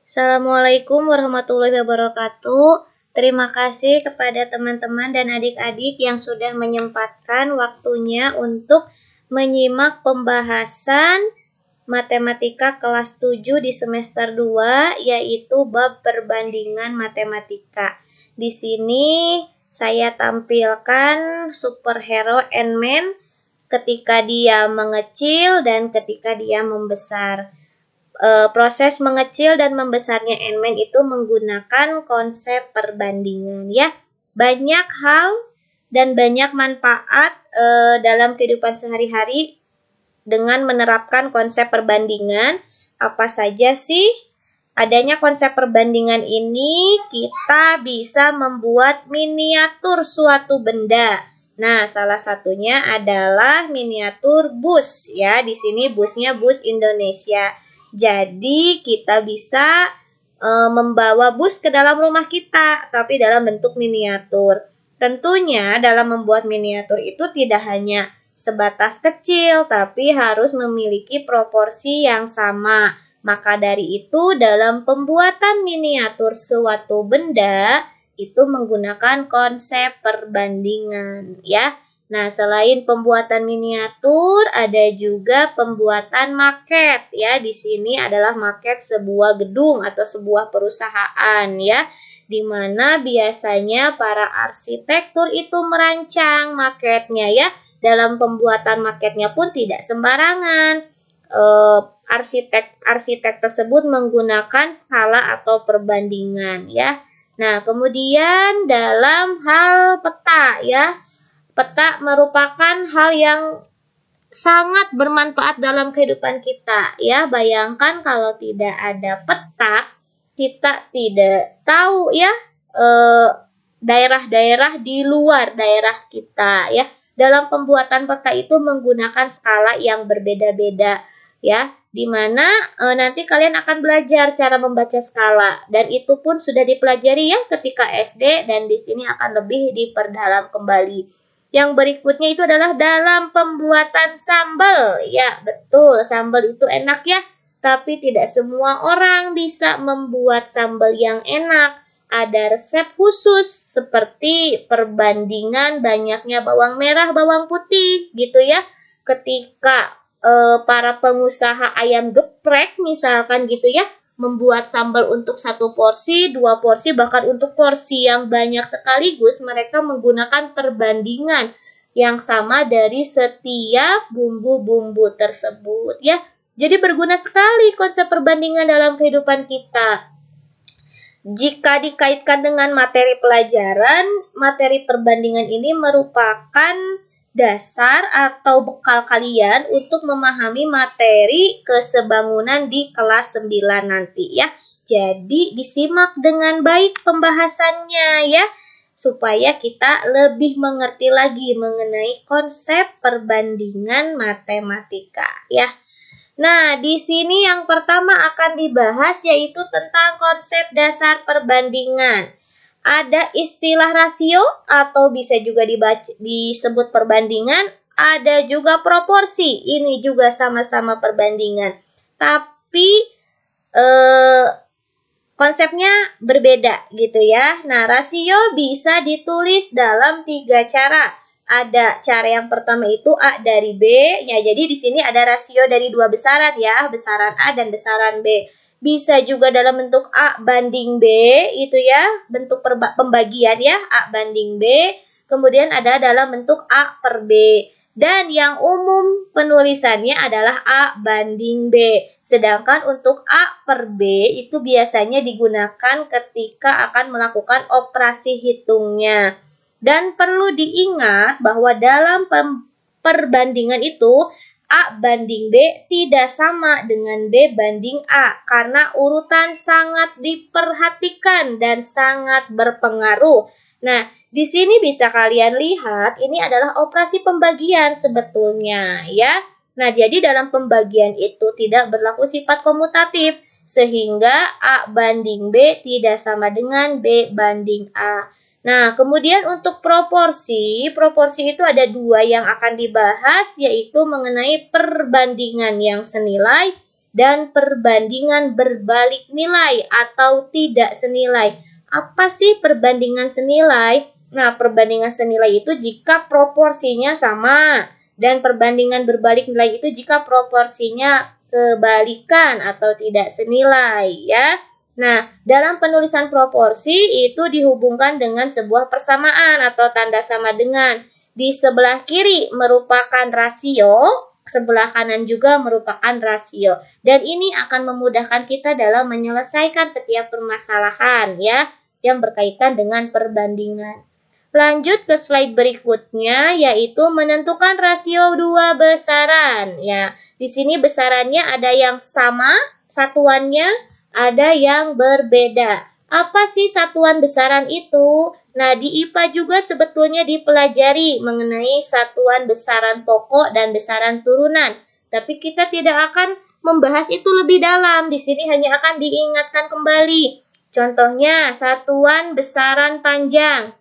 Assalamualaikum warahmatullahi wabarakatuh. Terima kasih kepada teman-teman dan adik-adik yang sudah menyempatkan waktunya untuk menyimak pembahasan matematika kelas 7 di semester 2, yaitu bab perbandingan matematika. Di sini saya tampilkan superhero Ant-Man ketika dia mengecil dan ketika dia membesar. Proses mengecil dan membesarnya Ant-Man itu menggunakan konsep perbandingan ya. Banyak hal dan banyak manfaat dalam kehidupan sehari-hari dengan menerapkan konsep perbandingan. Apa saja sih? Adanya konsep perbandingan ini kita bisa membuat miniatur suatu benda. Nah, salah satunya adalah miniatur bus ya. Di sini busnya bus Indonesia. Jadi kita bisa membawa bus ke dalam rumah kita, tapi dalam bentuk miniatur. Tentunya dalam membuat miniatur itu tidak hanya sebatas kecil, tapi harus memiliki proporsi yang sama. Maka dari itu dalam pembuatan miniatur suatu benda itu menggunakan konsep perbandingan ya. Nah, selain pembuatan miniatur, ada juga pembuatan maket ya. Di sini adalah maket sebuah gedung atau sebuah perusahaan ya, di mana biasanya para arsitektur itu merancang maketnya ya. Dalam pembuatan maketnya pun tidak sembarangan. Arsitek tersebut menggunakan skala atau perbandingan ya. Nah, kemudian dalam hal peta ya. Peta merupakan hal yang sangat bermanfaat dalam kehidupan kita ya. Bayangkan kalau tidak ada peta, kita tidak tahu ya daerah-daerah di luar daerah kita ya. Dalam pembuatan peta itu menggunakan skala yang berbeda-beda ya, di mana nanti kalian akan belajar cara membaca skala, dan itu pun sudah dipelajari ya ketika SD, dan di sini akan lebih diperdalam kembali. Yang berikutnya itu adalah dalam pembuatan sambal. Ya, betul, sambal itu enak ya, tapi tidak semua orang bisa membuat sambal yang enak. Ada resep khusus seperti perbandingan banyaknya bawang merah, bawang putih gitu ya. Ketika para pengusaha ayam geprek misalkan gitu ya, membuat sambal untuk 1 porsi, 2 porsi, bahkan untuk porsi yang banyak sekaligus, mereka menggunakan perbandingan yang sama dari setiap bumbu-bumbu tersebut ya. Jadi berguna sekali konsep perbandingan dalam kehidupan kita. Jika dikaitkan dengan materi pelajaran, materi perbandingan ini merupakan dasar atau bekal kalian untuk memahami materi kesebangunan di kelas 9 nanti ya. Jadi disimak dengan baik pembahasannya ya, supaya kita lebih mengerti lagi mengenai konsep perbandingan matematika ya. Nah, di sini yang pertama akan dibahas yaitu tentang konsep dasar perbandingan. Ada istilah rasio atau bisa juga disebut perbandingan, ada juga proporsi. Ini juga sama-sama perbandingan. Tapi konsepnya berbeda gitu ya. Nah, rasio bisa ditulis dalam 3 cara. Ada cara yang pertama itu A dari B. Ya, jadi di sini ada rasio dari 2 besaran ya, besaran A dan besaran B. Bisa juga dalam bentuk A banding B, itu ya, bentuk pembagian ya, A banding B. Kemudian ada dalam bentuk A per B. Dan yang umum penulisannya adalah A banding B. Sedangkan untuk A per B itu biasanya digunakan ketika akan melakukan operasi hitungnya. Dan perlu diingat bahwa dalam perbandingan itu A banding B tidak sama dengan B banding A, karena urutan sangat diperhatikan dan sangat berpengaruh. Nah, di sini bisa kalian lihat ini adalah operasi pembagian sebetulnya ya. Nah, jadi dalam pembagian itu tidak berlaku sifat komutatif, sehingga A banding B tidak sama dengan B banding A. Nah, kemudian untuk proporsi itu ada 2 yang akan dibahas, yaitu mengenai perbandingan yang senilai dan perbandingan berbalik nilai atau tidak senilai. Apa sih perbandingan senilai? Nah, perbandingan senilai itu jika proporsinya sama, dan perbandingan berbalik nilai itu jika proporsinya kebalikan atau tidak senilai, ya. Nah, dalam penulisan proporsi itu dihubungkan dengan sebuah persamaan atau tanda sama dengan. Di sebelah kiri merupakan rasio, sebelah kanan juga merupakan rasio. Dan ini akan memudahkan kita dalam menyelesaikan setiap permasalahan, ya, yang berkaitan dengan perbandingan. Lanjut ke slide berikutnya, yaitu menentukan rasio dua besaran, ya. Di sini besarannya ada yang sama, satuannya ada yang berbeda. Apa sih satuan besaran itu? Nah, di IPA juga sebetulnya dipelajari mengenai satuan besaran pokok dan besaran turunan. Tapi kita tidak akan membahas itu lebih dalam. Di sini hanya akan diingatkan kembali. Contohnya, satuan besaran panjang.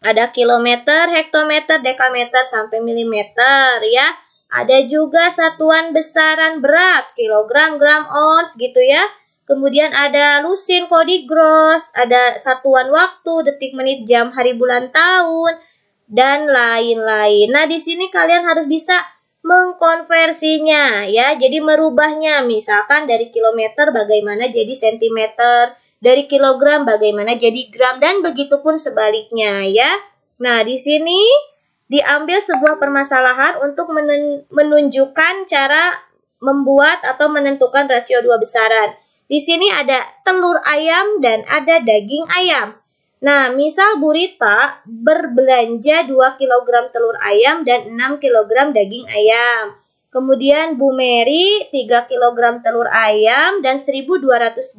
Ada kilometer, hektometer, dekameter, sampai milimeter, ya. Ada juga satuan besaran berat, kilogram, gram, ons, gitu ya. Kemudian ada lusin, kodi, gross, ada satuan waktu, detik, menit, jam, hari, bulan, tahun, dan lain-lain. Nah, di sini kalian harus bisa mengkonversinya, ya. Jadi merubahnya, misalkan dari kilometer bagaimana jadi sentimeter, dari kilogram bagaimana jadi gram, dan begitu pun sebaliknya, ya. Nah, di sini diambil sebuah permasalahan untuk menunjukkan cara membuat atau menentukan rasio dua besaran. Di sini ada telur ayam dan ada daging ayam. Nah, misal Bu Rita berbelanja 2 kg telur ayam dan 6 kg daging ayam. Kemudian Bu Mary 3 kg telur ayam dan 1.200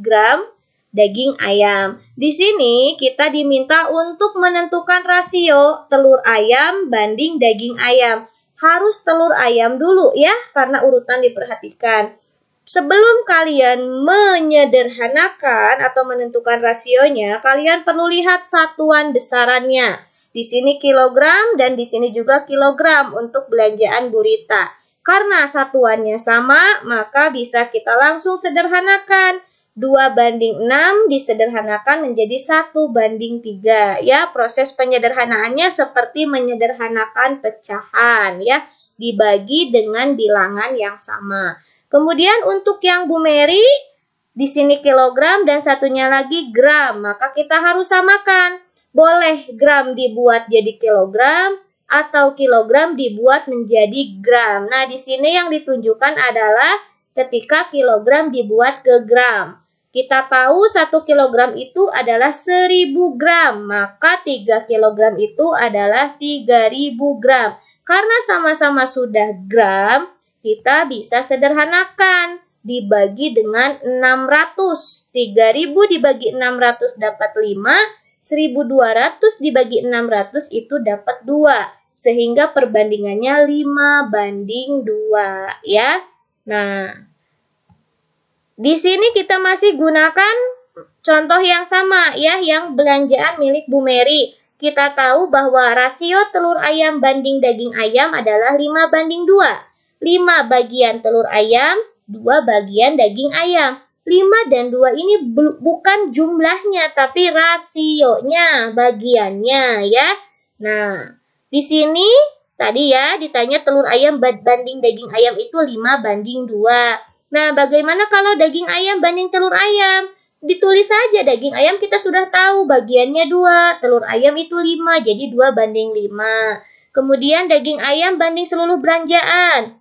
gram daging ayam. Di sini kita diminta untuk menentukan rasio telur ayam banding daging ayam. Harus telur ayam dulu ya, karena urutan diperhatikan. Sebelum kalian menyederhanakan atau menentukan rasionya, kalian perlu lihat satuan besarannya. Di sini kilogram dan di sini juga kilogram untuk belanjaan Bu Rita. Karena satuannya sama, maka bisa kita langsung sederhanakan. 2:6 disederhanakan menjadi 1:3. Ya, proses penyederhanaannya seperti menyederhanakan pecahan, ya, dibagi dengan bilangan yang sama. Kemudian untuk yang Bu Mary, di sini kilogram dan satunya lagi gram, maka kita harus samakan. Boleh gram dibuat jadi kilogram atau kilogram dibuat menjadi gram. Nah, di sini yang ditunjukkan adalah ketika kilogram dibuat ke gram. Kita tahu 1 kilogram itu adalah 1.000 gram, maka 3 kilogram itu adalah 3.000 gram. Karena sama-sama sudah gram, kita bisa sederhanakan, dibagi dengan 600. 3.000 dibagi 600 dapat 5, 1.200 dibagi 600 itu dapat 2. Sehingga perbandingannya 5:2, ya. Nah, di sini kita masih gunakan contoh yang sama, ya, yang belanjaan milik Bu Mary. Kita tahu bahwa rasio telur ayam banding daging ayam adalah 5:2. 5 bagian telur ayam, 2 bagian daging ayam. 5 dan 2 ini bukan jumlahnya, tapi rasionya, bagiannya, ya. Nah, di sini tadi ya ditanya telur ayam banding daging ayam itu 5:2. Nah, bagaimana kalau daging ayam banding telur ayam? Ditulis saja daging ayam kita sudah tahu bagiannya 2, telur ayam itu 5, jadi 2:5. Kemudian daging ayam banding seluruh belanjaan.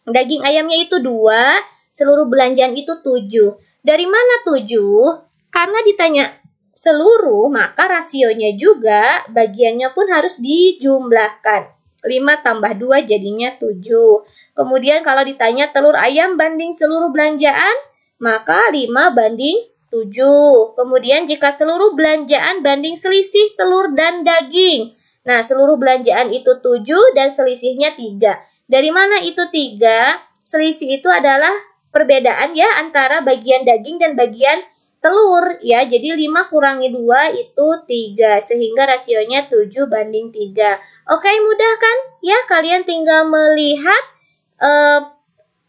Daging ayamnya itu 2, seluruh belanjaan itu 7. Dari mana 7? Karena ditanya seluruh, maka rasionya juga bagiannya pun harus dijumlahkan. 5 tambah 2 jadinya 7. Kemudian kalau ditanya telur ayam banding seluruh belanjaan, maka 5:7. Kemudian jika seluruh belanjaan banding selisih telur dan daging. Nah, seluruh belanjaan itu 7 dan selisihnya 3. Dari mana itu 3? Selisih itu adalah perbedaan ya antara bagian daging dan bagian telur ya. Jadi 5 kurangi 2 itu 3 sehingga rasionya 7:3. Oke, mudah kan? Ya, kalian tinggal melihat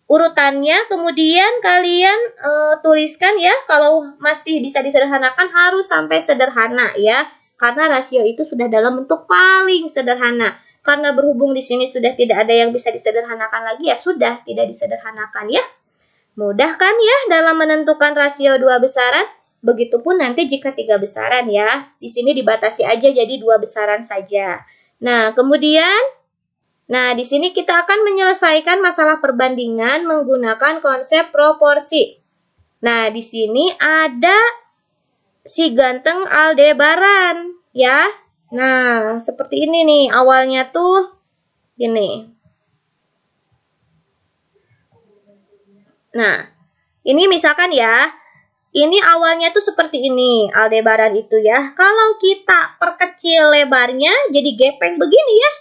urutannya, kemudian kalian tuliskan ya. Kalau masih bisa disederhanakan harus sampai sederhana ya, karena rasio itu sudah dalam bentuk paling sederhana. Karena berhubung di sini sudah tidak ada yang bisa disederhanakan lagi, ya sudah tidak disederhanakan ya. Mudah kan ya dalam menentukan rasio 2 besaran? Begitupun nanti jika 3 besaran ya. Di sini dibatasi aja jadi 2 besaran saja. Nah, kemudian di sini kita akan menyelesaikan masalah perbandingan menggunakan konsep proporsi. Nah, di sini ada si ganteng Aldebaran ya. Nah, seperti ini nih awalnya tuh gini. Nah, ini misalkan ya, ini awalnya tuh seperti ini Aldebaran itu ya. Kalau kita perkecil lebarnya jadi gepeng begini ya.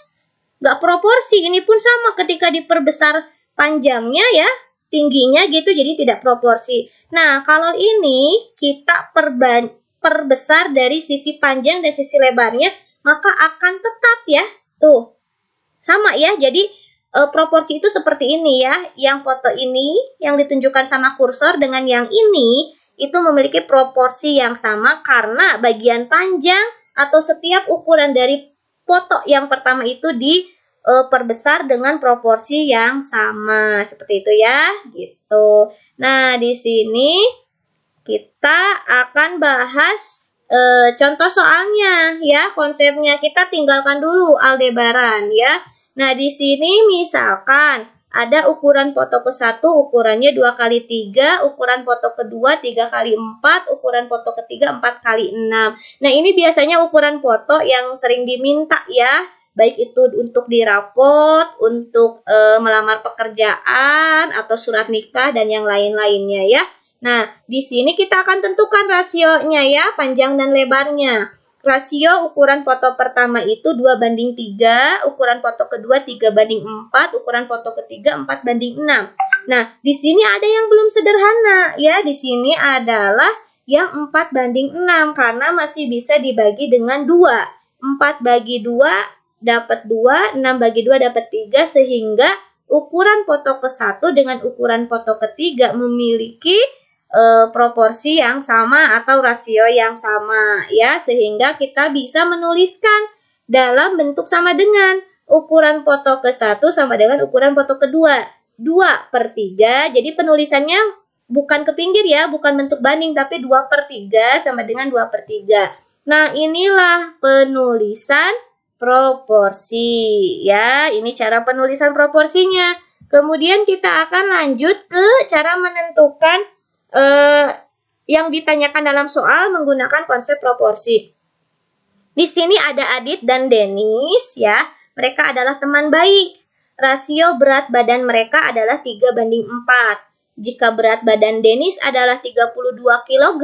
Gak proporsi, ini pun sama ketika diperbesar panjangnya ya, tingginya gitu jadi tidak proporsi. Nah, kalau ini kita perbesar dari sisi panjang dan sisi lebarnya, maka akan tetap ya, tuh. Sama ya, jadi proporsi itu seperti ini ya. Yang foto ini yang ditunjukkan sama kursor dengan yang ini itu memiliki proporsi yang sama karena bagian panjang atau setiap ukuran dari foto yang pertama itu diperbesar dengan proporsi yang sama. Seperti itu ya, gitu. Nah, di sini kita akan bahas contoh soalnya ya, konsepnya. Kita tinggalkan dulu Aldebaran ya. Nah, di sini misalkan ada ukuran foto ke-1 ukurannya 2x3, ukuran foto kedua 3x4, ukuran foto ketiga 4x6. Nah, ini biasanya ukuran foto yang sering diminta ya, baik itu untuk di rapot, untuk melamar pekerjaan, atau surat nikah, dan yang lain-lainnya ya. Nah, di sini kita akan tentukan rasionya ya, panjang dan lebarnya. Rasio ukuran foto pertama itu 2:3, ukuran foto kedua 3:4, ukuran foto ketiga 4:6. Nah, di sini ada yang belum sederhana ya. Di sini adalah yang 4:6 karena masih bisa dibagi dengan 2. 4/2 dapat 2, 6/2 dapat 3 sehingga ukuran foto ke-1 dengan ukuran foto ketiga memiliki proporsi yang sama atau rasio yang sama ya, sehingga kita bisa menuliskan dalam bentuk sama dengan ukuran foto ke-1 sama dengan ukuran foto kedua 2/3. Jadi penulisannya bukan ke pinggir ya, bukan bentuk banding, tapi 2/3 sama dengan 2/3. Nah, inilah penulisan proporsi ya. Ini cara penulisan proporsinya. Kemudian kita akan lanjut ke cara menentukan yang ditanyakan dalam soal menggunakan konsep proporsi. Di sini ada Adit dan Denis ya. Mereka adalah teman baik. Rasio berat badan mereka adalah 3:4. Jika berat badan Denis adalah 32 kg,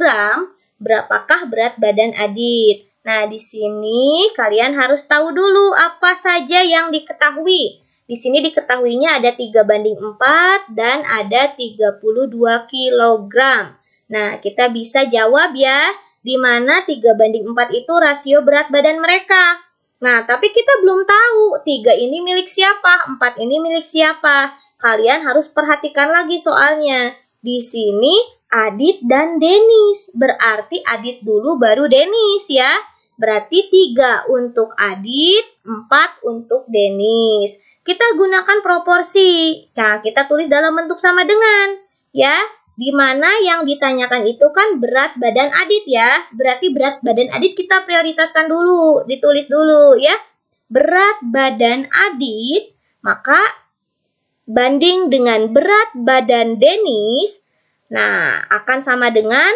berapakah berat badan Adit? Nah, di sini kalian harus tahu dulu apa saja yang diketahui. Di sini diketahuinya ada 3:4 dan ada 32 kg. Nah, kita bisa jawab ya, di mana 3:4 itu rasio berat badan mereka. Nah, tapi kita belum tahu 3 ini milik siapa, 4 ini milik siapa. Kalian harus perhatikan lagi soalnya. Di sini Adit dan Denis. Berarti Adit dulu baru Denis ya. Berarti 3 untuk Adit, 4 untuk Denis. Kita gunakan proporsi. Nah, kita tulis dalam bentuk sama dengan ya. Di mana yang ditanyakan itu kan berat badan Adit ya. Berarti berat badan Adit kita prioritaskan dulu, ditulis dulu ya. Berat badan Adit maka banding dengan berat badan Denis. Nah, akan sama dengan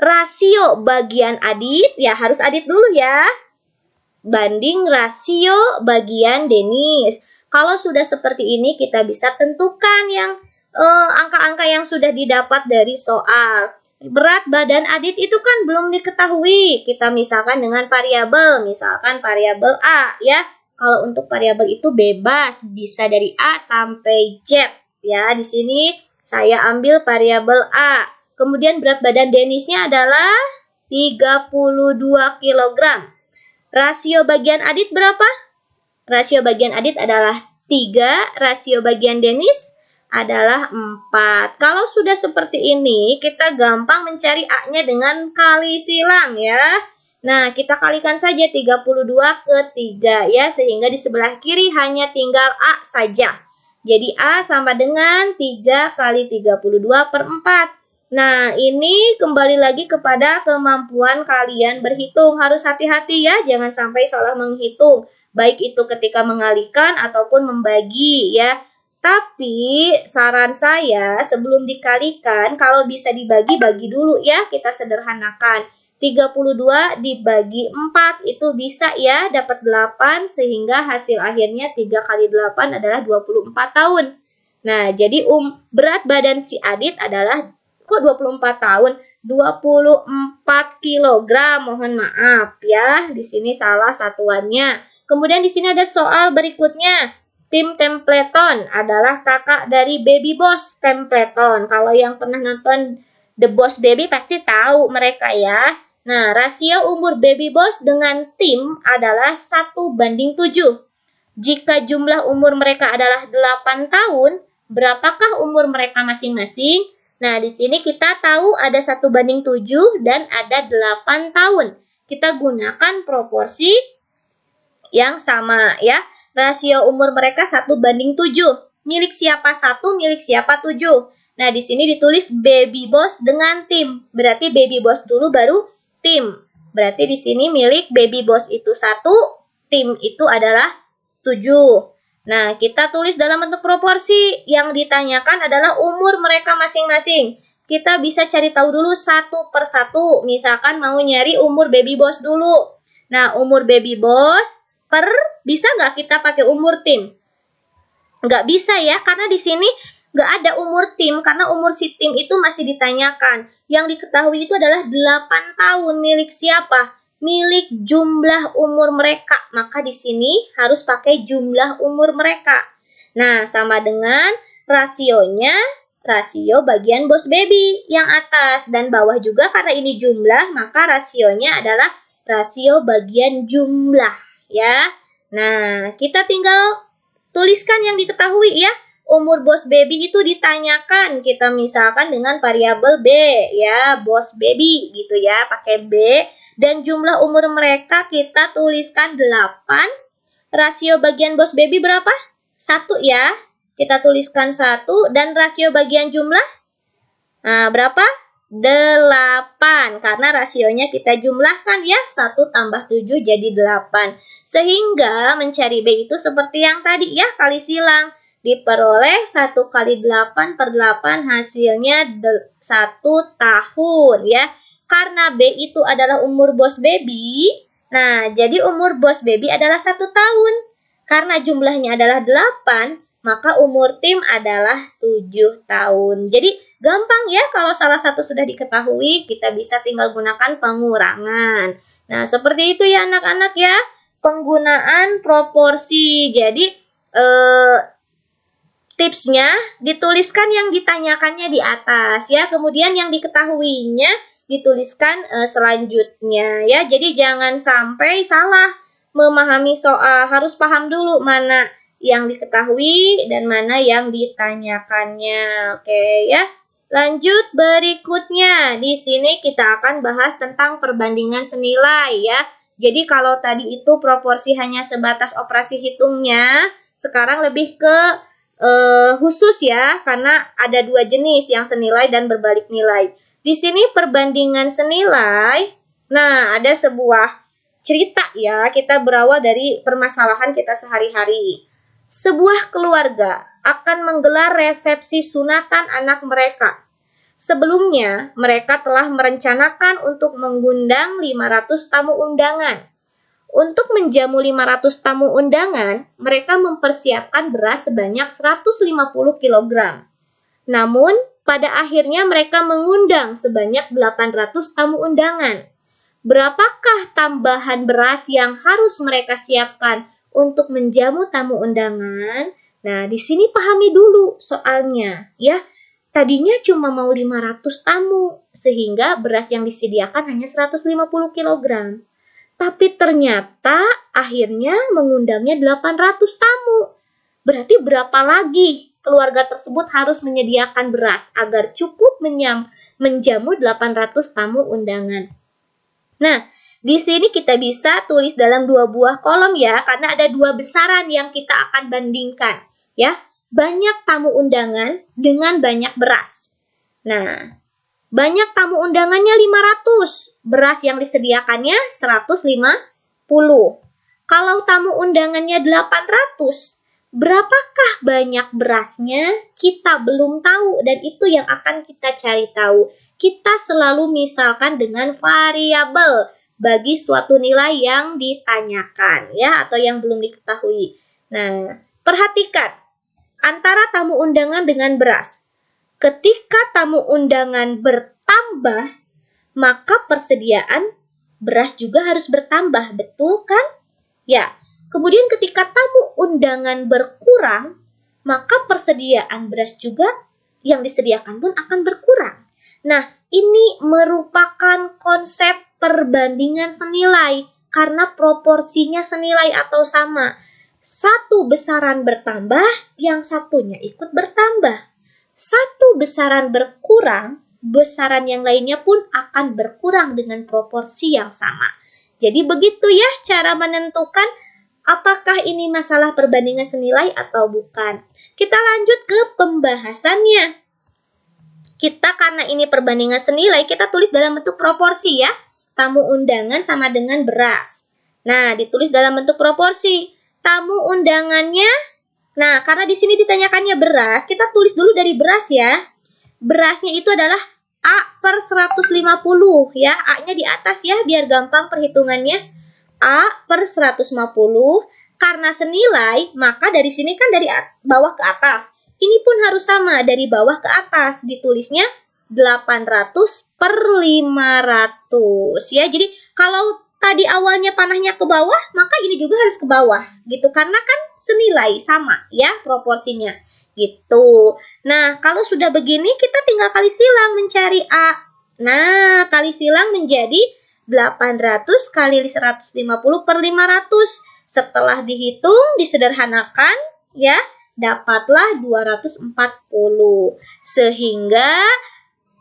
rasio bagian Adit, ya harus Adit dulu ya, banding rasio bagian Denis. Kalau sudah seperti ini, kita bisa tentukan yang angka-angka yang sudah didapat dari soal. Berat badan Adit itu kan belum diketahui. Kita misalkan dengan variabel, misalkan variabel A ya. Kalau untuk variabel itu bebas, bisa dari A sampai Z ya. Di sini saya ambil variabel A. Kemudian berat badan Denisnya adalah 32 kg. Rasio bagian Adit berapa? Rasio bagian Adit adalah 3, rasio bagian Denis adalah 4. Kalau sudah seperti ini, kita gampang mencari A-nya dengan kali silang ya. Nah, kita kalikan saja 32 ke 3 ya, sehingga di sebelah kiri hanya tinggal A saja. Jadi A sama dengan 3 kali 32 per 4. Nah, ini kembali lagi kepada kemampuan kalian berhitung. Harus hati-hati ya, jangan sampai salah menghitung. Baik itu ketika mengalihkan ataupun membagi ya. Tapi saran saya sebelum dikalikan, kalau bisa dibagi, bagi dulu ya, kita sederhanakan. 32 dibagi 4 itu bisa ya, dapat 8 sehingga hasil akhirnya 3 kali 8 adalah 24 tahun. Nah, jadi berat badan si Adit adalah, kok 24 tahun? 24 kilogram, mohon maaf ya, di sini salah satuannya. Kemudian di sini ada soal berikutnya. Tim Templeton adalah kakak dari Baby Boss Templeton. Kalau yang pernah nonton The Boss Baby pasti tahu mereka ya. Nah, rasio umur Baby Boss dengan Tim adalah 1:7. Jika jumlah umur mereka adalah 8 tahun, berapakah umur mereka masing-masing? Nah, di sini kita tahu ada 1:7 dan ada 8 tahun. Kita gunakan proporsi yang sama ya. Rasio umur mereka 1:7. Milik siapa 1, milik siapa 7. Nah, di sini ditulis Baby Boss dengan Tim. Berarti Baby Boss dulu baru Tim. Berarti di sini milik Baby Boss itu 1, Tim itu adalah 7. Nah, kita tulis dalam bentuk proporsi. Yang ditanyakan adalah umur mereka masing-masing. Kita bisa cari tahu dulu satu per satu. Misalkan mau nyari umur Baby Boss dulu. Nah, umur Baby Boss bisa nggak kita pakai umur Tim? Nggak bisa ya, karena di sini nggak ada umur Tim, karena umur si Tim itu masih ditanyakan. Yang diketahui itu adalah 8 tahun. Milik siapa? Milik jumlah umur mereka. Maka di sini harus pakai jumlah umur mereka. Nah, sama dengan rasionya, rasio bagian Boss Baby yang atas dan bawah juga, karena ini jumlah, maka rasionya adalah rasio bagian jumlah ya. Nah, kita tinggal tuliskan yang diketahui ya. Umur Boss Baby itu ditanyakan, kita misalkan dengan variabel B ya, Boss Baby gitu ya, pakai B. Dan jumlah umur mereka kita tuliskan 8. Rasio bagian Boss Baby berapa? 1 ya. Kita tuliskan 1 dan rasio bagian jumlah berapa? 8. Karena rasionya kita jumlahkan ya, 1 tambah 7 jadi 8. Sehingga mencari B itu seperti yang tadi ya, kali silang. Diperoleh 1 kali 8 per 8 hasilnya 1 tahun ya. Karena B itu adalah umur Boss Baby, nah jadi umur Boss Baby adalah 1 tahun. Karena jumlahnya adalah 8, maka umur Tim adalah 7 tahun. Jadi gampang ya, kalau salah satu sudah diketahui, kita bisa tinggal gunakan pengurangan. Nah, seperti itu ya anak-anak ya, penggunaan proporsi. Jadi tipsnya dituliskan yang ditanyakannya di atas ya, kemudian yang diketahuinya dituliskan selanjutnya ya. Jadi jangan sampai salah memahami soal, harus paham dulu mana yang diketahui dan mana yang ditanyakannya. Oke ya. Lanjut berikutnya. Di sini kita akan bahas tentang perbandingan senilai ya. Jadi kalau tadi itu proporsi hanya sebatas operasi hitungnya, sekarang lebih ke khusus ya, karena ada 2 jenis, yang senilai dan berbalik nilai. Di sini perbandingan senilai. Nah, ada sebuah cerita ya, kita berawal dari permasalahan kita sehari-hari. Sebuah keluarga akan menggelar resepsi sunatan anak mereka. Sebelumnya, mereka telah merencanakan untuk mengundang 500 tamu undangan. Untuk menjamu 500 tamu undangan, mereka mempersiapkan beras sebanyak 150 kg. Namun, pada akhirnya mereka mengundang sebanyak 800 tamu undangan. Berapakah tambahan beras yang harus mereka siapkan untuk menjamu tamu undangan? Nah, di sini pahami dulu soalnya ya. Tadinya cuma mau 500 tamu, sehingga beras yang disediakan hanya 150 kg. Tapi ternyata akhirnya mengundangnya 800 tamu. Berarti berapa lagi keluarga tersebut harus menyediakan beras agar cukup menjamu 800 tamu undangan. Nah, di sini kita bisa tulis dalam 2 buah kolom ya, karena ada 2 besaran yang kita akan bandingkan ya. Banyak tamu undangan dengan banyak beras. Nah, banyak tamu undangannya 500, beras yang disediakannya 150. Kalau tamu undangannya 800, berapakah banyak berasnya? Kita belum tahu dan itu yang akan kita cari tahu. Kita selalu misalkan dengan variabel bagi suatu nilai yang ditanyakan ya atau yang belum diketahui. Nah, perhatikan antara tamu undangan dengan beras. Ketika tamu undangan bertambah, maka persediaan beras juga harus bertambah, betul kan? Ya. Kemudian ketika tamu undangan berkurang, maka persediaan beras juga yang disediakan pun akan berkurang. Nah, ini merupakan konsep perbandingan senilai karena proporsinya senilai atau sama. Satu besaran bertambah, yang satunya ikut bertambah. Satu besaran berkurang, besaran yang lainnya pun akan berkurang dengan proporsi yang sama. Jadi begitu ya cara menentukan apakah ini masalah perbandingan senilai atau bukan. Kita lanjut ke pembahasannya. Karena ini perbandingan senilai, kita tulis dalam bentuk proporsi ya. Tamu undangan sama dengan beras. Nah, ditulis dalam bentuk proporsi. Tamu undangannya, nah karena di sini ditanyakannya beras, kita tulis dulu dari beras ya. Berasnya itu adalah A per 150 ya. A-nya di atas ya, biar gampang perhitungannya. A per 150, karena senilai, maka dari sini kan dari bawah ke atas. Ini pun harus sama, dari bawah ke atas. Ditulisnya 800 per 500 ya. Jadi kalau tadi awalnya panahnya ke bawah, maka ini juga harus ke bawah gitu. Karena kan senilai, sama ya proporsinya gitu. Nah, kalau sudah begini kita tinggal kali silang mencari A. Nah, kali silang menjadi 800 kali 150 per 500. Setelah dihitung, disederhanakan ya, dapatlah 240. Sehingga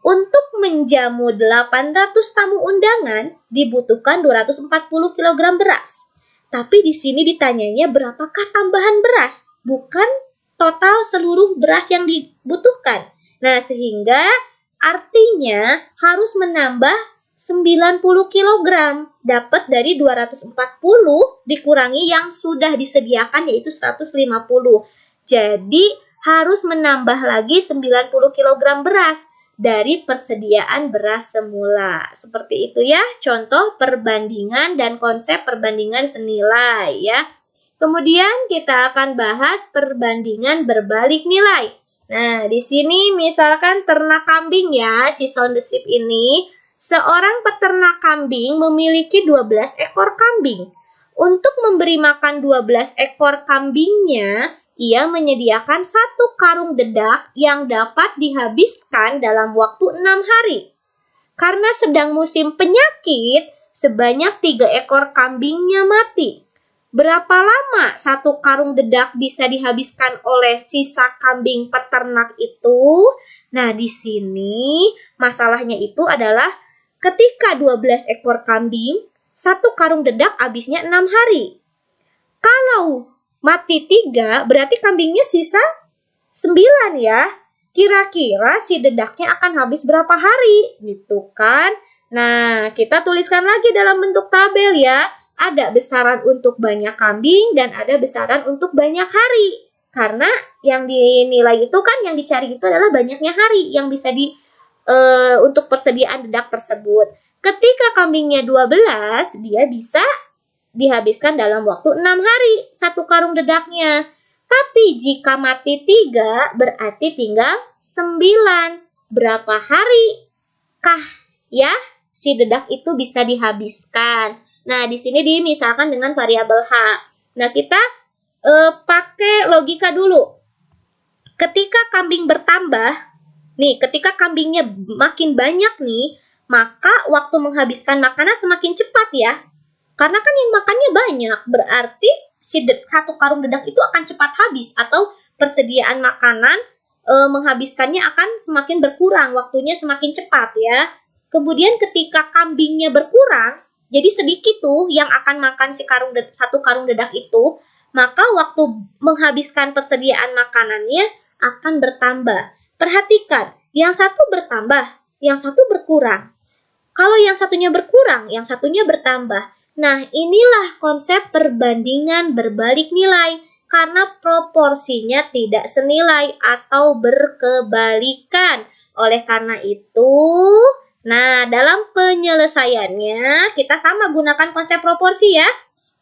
untuk menjamu 800 tamu undangan dibutuhkan 240 kg beras. Tapi di sini ditanyanya berapakah tambahan beras, bukan total seluruh beras yang dibutuhkan. Nah, sehingga artinya harus menambah 90 kg. Dapat dari 240 dikurangi yang sudah disediakan yaitu 150. Jadi harus menambah lagi 90 kg beras dari persediaan beras semula. Seperti itu ya, contoh perbandingan dan konsep perbandingan senilai ya. Kemudian kita akan bahas perbandingan berbalik nilai. Nah, di sini misalkan ternak kambing ya, si sound the sheep ini. Seorang peternak kambing memiliki 12 ekor kambing. Untuk memberi makan 12 ekor kambingnya, ia menyediakan 1 karung dedak yang dapat dihabiskan dalam waktu 6 hari. Karena sedang musim penyakit, sebanyak 3 ekor kambingnya mati. Berapa lama 1 karung dedak bisa dihabiskan oleh sisa kambing peternak itu? Nah, di sini masalahnya itu adalah ketika 12 ekor kambing, 1 karung dedak habisnya 6 hari. Kalau mati 3, berarti kambingnya sisa 9 ya. Kira-kira si dedaknya akan habis berapa hari? Gitu kan. Nah, kita tuliskan lagi dalam bentuk tabel ya. Ada besaran untuk banyak kambing dan ada besaran untuk banyak hari. Karena yang dinilai itu kan, yang dicari itu adalah banyaknya hari yang bisa untuk persediaan dedak tersebut. Ketika kambingnya 12, dia bisa dihabiskan dalam waktu 6 hari 1 karung dedaknya. Tapi jika mati 3, berarti tinggal 9. Berapa hari kah ya si dedak itu bisa dihabiskan? Nah, di sini dimisalkan dengan variabel H. Nah, kita pakai logika dulu. Ketika kambing bertambah, ketika kambingnya makin banyak nih, maka waktu menghabiskan makanan semakin cepat ya. Karena kan yang makannya banyak, berarti si 1 karung dedak itu akan cepat habis atau persediaan makanan menghabiskannya akan semakin berkurang, waktunya semakin cepat ya. Kemudian ketika kambingnya berkurang, jadi sedikit tuh yang akan makan satu karung dedak itu, maka waktu menghabiskan persediaan makanannya akan bertambah. Perhatikan, yang satu bertambah, yang satu berkurang. Kalau yang satunya berkurang, yang satunya bertambah. Nah, inilah konsep perbandingan berbalik nilai. Karena proporsinya tidak senilai atau berkebalikan. Oleh karena itu, nah dalam penyelesaiannya kita sama gunakan konsep proporsi ya.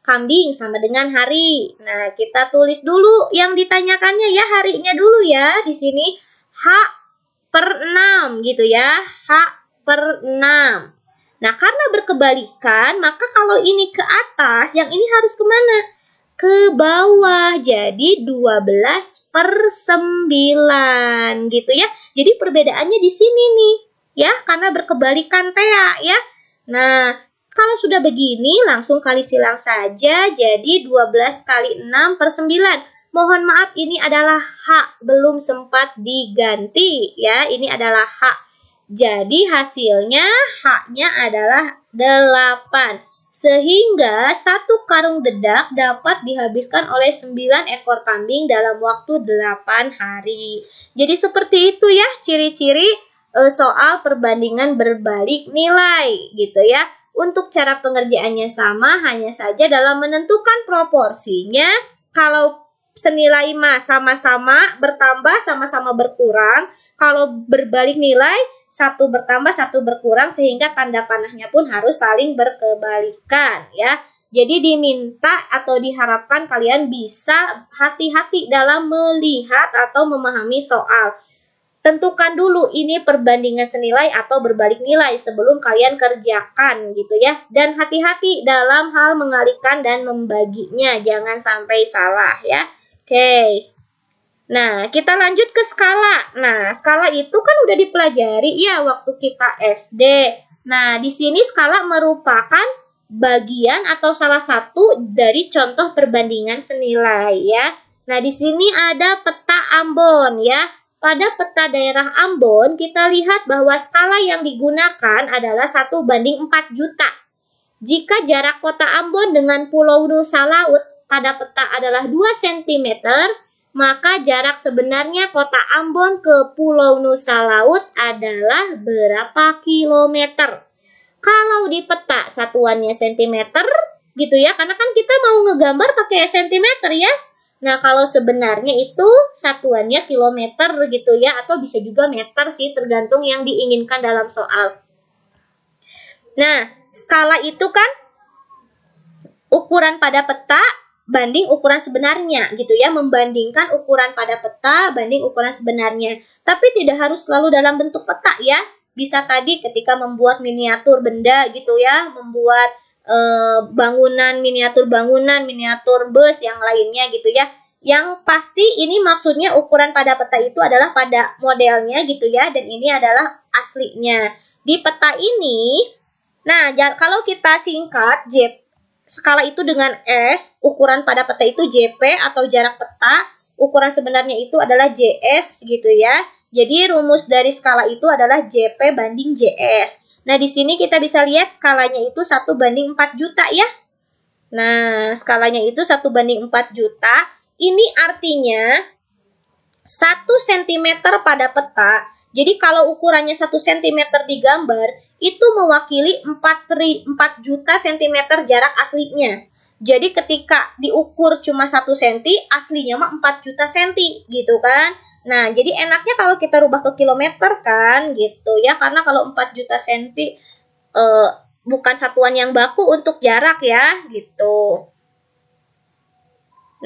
Kambing sama dengan hari. Nah, kita tulis dulu yang ditanyakannya ya, harinya dulu ya. Di sini H/6 gitu ya. H/6. Nah, karena berkebalikan, maka kalau ini ke atas, yang ini harus kemana? Ke bawah, jadi 12/9 gitu ya. Jadi perbedaannya di sini nih ya, karena berkebalikan Thea ya. Nah, kalau sudah begini langsung kali silang saja, jadi 12 kali 6/9. Mohon maaf, ini adalah H, belum sempat diganti ya, ini adalah H. Jadi hasilnya H-nya adalah 8. Sehingga satu karung dedak dapat dihabiskan oleh 9 ekor kambing dalam waktu 8 hari. Jadi seperti itu ya ciri-ciri soal perbandingan berbalik nilai gitu ya. Untuk cara pengerjaannya sama, hanya saja dalam menentukan proporsinya, kalau senilai sama-sama bertambah, sama-sama berkurang. Kalau berbalik nilai, satu bertambah, satu berkurang, sehingga tanda panahnya pun harus saling berkebalikan ya. Jadi diminta atau diharapkan kalian bisa hati-hati dalam melihat atau memahami soal. Tentukan dulu ini perbandingan senilai atau berbalik nilai sebelum kalian kerjakan gitu ya. Dan hati-hati dalam hal mengalihkan dan membaginya, jangan sampai salah ya. Oke. Nah, kita lanjut ke skala. Nah, skala itu kan udah dipelajari ya waktu kita SD. Nah, di sini skala merupakan bagian atau salah satu dari contoh perbandingan senilai ya. Nah, di sini ada peta Ambon ya. Pada peta daerah Ambon, kita lihat bahwa skala yang digunakan adalah 1/4 juta. Jika jarak kota Ambon dengan Pulau Nusa Laut pada peta adalah 2 cm, maka jarak sebenarnya kota Ambon ke Pulau Nusa Laut adalah berapa kilometer? Kalau di peta satuannya cm gitu ya, karena kan kita mau ngegambar pakai cm ya. Nah, kalau sebenarnya itu satuannya kilometer gitu ya, atau bisa juga meter sih, tergantung yang diinginkan dalam soal. Nah, skala itu kan ukuran pada peta banding ukuran sebenarnya gitu ya, membandingkan ukuran pada peta banding ukuran sebenarnya. Tapi tidak harus selalu dalam bentuk peta ya. Bisa tadi ketika membuat miniatur benda gitu ya, membuat bangunan, miniatur bus yang lainnya gitu ya. Yang pasti ini maksudnya ukuran pada peta itu adalah pada modelnya gitu ya, dan ini adalah aslinya. Di peta ini, nah kalau kita singkat skala itu dengan S, ukuran pada peta itu JP atau jarak peta, ukuran sebenarnya itu adalah JS gitu ya. Jadi rumus dari skala itu adalah JP banding JS. Nah, di sini kita bisa lihat skalanya itu 1/4 juta ya. Nah, skalanya itu 1/4 juta. Ini artinya 1 cm pada peta. Jadi kalau ukurannya 1 cm digambar, itu mewakili 4 juta cm jarak aslinya. Jadi ketika diukur cuma 1 cm, aslinya mah 4 juta cm gitu kan. Nah, jadi enaknya kalau kita rubah ke kilometer kan gitu ya, karena kalau 4 juta cm bukan satuan yang baku untuk jarak ya gitu.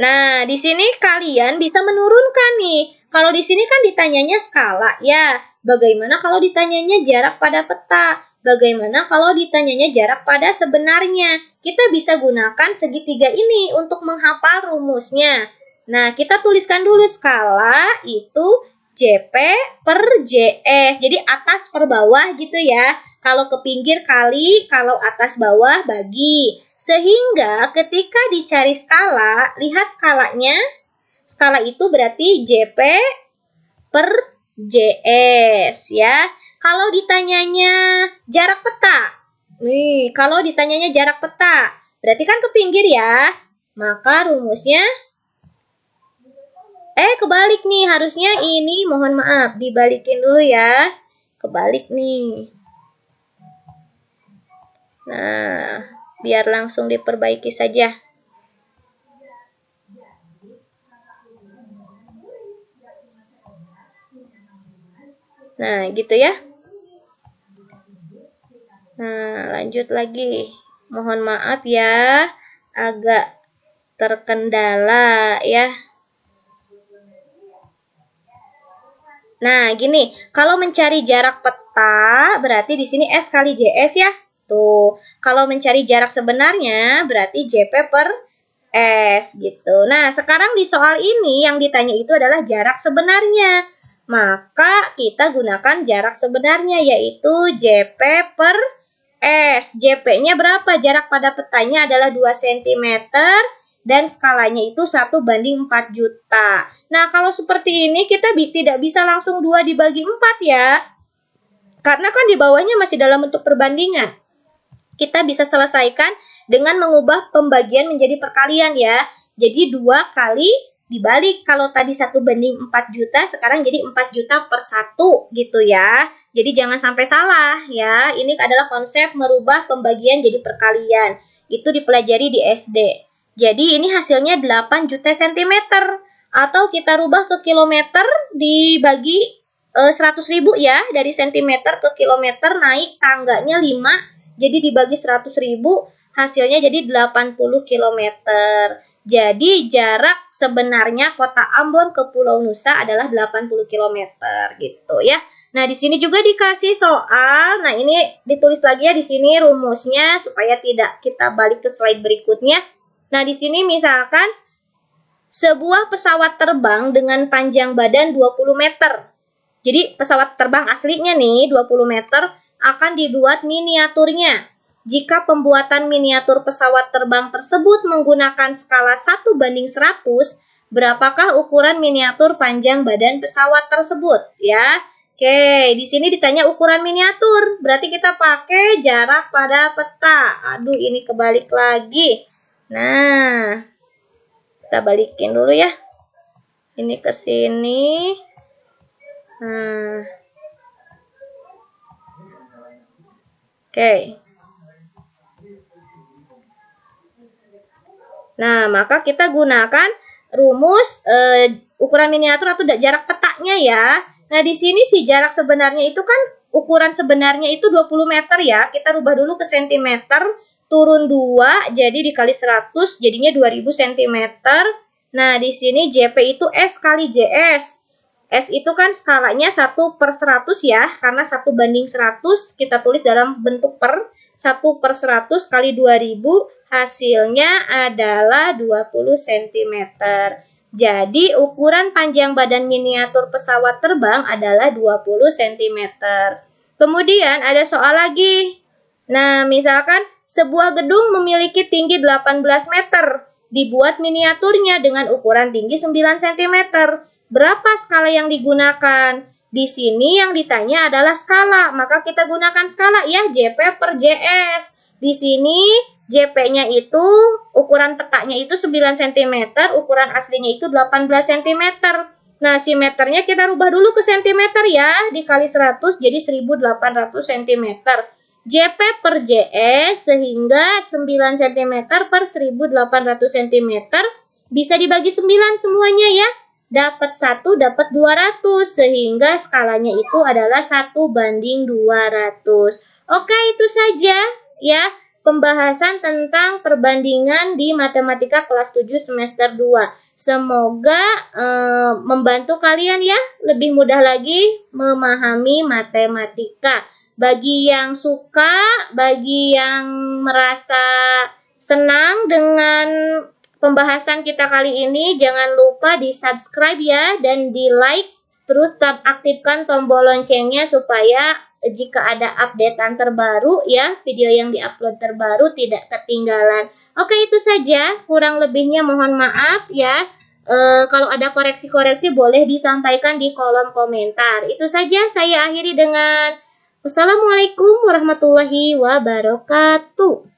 Nah, di sini kalian bisa menurunkan nih. Kalau di sini kan ditanyanya skala ya. Bagaimana kalau ditanyanya jarak pada peta? Bagaimana kalau ditanyanya jarak pada sebenarnya? Kita bisa gunakan segitiga ini untuk menghafal rumusnya. Nah, kita tuliskan dulu skala itu JP per JS. Jadi atas per bawah gitu ya. Kalau ke pinggir kali, kalau atas bawah bagi. Sehingga ketika dicari skala, lihat skalanya skala itu berarti JP per JS ya. Kalau ditanyanya jarak peta, nih kalau ditanyanya jarak peta, berarti kan ke pinggir ya. Maka rumusnya kebalik nih, harusnya ini, mohon maaf, dibalikin dulu ya. Kebalik nih. Nah, biar langsung diperbaiki saja. Nah, gitu ya. Nah, lanjut lagi. Mohon maaf ya, agak terkendala ya. Nah, gini, kalau mencari jarak peta, berarti di sini S kali JS ya. Tuh, kalau mencari jarak sebenarnya, berarti JP per S gitu. Nah, sekarang di soal ini yang ditanya itu adalah jarak sebenarnya. Maka kita gunakan jarak sebenarnya, yaitu JP per S. JP-nya berapa? Jarak pada petanya adalah 2 cm dan skalanya itu 1/4 juta. Nah, kalau seperti ini kita tidak bisa langsung 2 dibagi 4 ya. Karena kan di bawahnya masih dalam bentuk perbandingan. Kita bisa selesaikan dengan mengubah pembagian menjadi perkalian ya. Jadi 2 kali dibalik, kalau tadi 1/4 juta, sekarang jadi 4 juta per 1 gitu ya. Jadi jangan sampai salah ya. Ini adalah konsep merubah pembagian jadi perkalian. Itu dipelajari di SD. Jadi ini hasilnya 8 juta cm. Atau kita rubah ke kilometer dibagi 100.000 ya. Dari cm ke kilometer naik tangganya 5. Jadi dibagi 100.000 hasilnya jadi 80 km. Jadi jarak sebenarnya Kota Ambon ke Pulau Nusa adalah 80 km gitu ya. Nah, di sini juga dikasih soal. Nah, ini ditulis lagi ya di sini rumusnya supaya tidak kita balik ke slide berikutnya. Nah, di sini misalkan sebuah pesawat terbang dengan panjang badan 20 meter. Jadi pesawat terbang aslinya nih 20 meter akan dibuat miniaturnya. Jika pembuatan miniatur pesawat terbang tersebut menggunakan skala 1/100, berapakah ukuran miniatur panjang badan pesawat tersebut? Ya, oke, di sini ditanya ukuran miniatur, berarti kita pakai jarak pada peta. Aduh, ini kebalik lagi. Nah, kita balikin dulu ya. Ini ke sini. Nah, oke. Nah, maka kita gunakan rumus ukuran miniatur atau jarak petanya ya. Nah, di sini si jarak sebenarnya itu kan ukuran sebenarnya itu 20 meter ya. Kita rubah dulu ke cm, turun 2, jadi dikali 100, jadinya 2000 cm. Nah, di sini JP itu S kali JS. S itu kan skalanya 1/100 ya, karena 1/100 kita tulis dalam bentuk per. 1/100 kali 2000 hasilnya adalah 20 cm. Jadi ukuran panjang badan miniatur pesawat terbang adalah 20 cm. Kemudian ada soal lagi. Nah, misalkan sebuah gedung memiliki tinggi 18 meter. Dibuat miniaturnya dengan ukuran tinggi 9 cm. Berapa skala yang digunakan? Di sini yang ditanya adalah skala, maka kita gunakan skala ya, JP per JS. Di sini JP-nya itu, ukuran petanya itu 9 cm, ukuran aslinya itu 18 cm. Nah, si meternya kita rubah dulu ke cm ya, dikali 100 jadi 1800 cm. JP per JS sehingga 9 cm per 1800 cm bisa dibagi 9 semuanya ya. Dapat 1, dapat 200, sehingga skalanya itu adalah 1/200. Oke, itu saja ya pembahasan tentang perbandingan di matematika kelas 7 semester 2. Semoga membantu kalian ya, lebih mudah lagi memahami matematika. Bagi yang suka, bagi yang merasa senang dengan pembahasan kita kali ini, jangan lupa di subscribe ya dan di like, terus aktifkan tombol loncengnya supaya jika ada updatean terbaru ya, video yang diupload terbaru tidak ketinggalan. Oke, itu saja, kurang lebihnya mohon maaf ya. Kalau ada koreksi-koreksi boleh disampaikan di kolom komentar. Itu saja, saya akhiri dengan wassalamualaikum warahmatullahi wabarakatuh.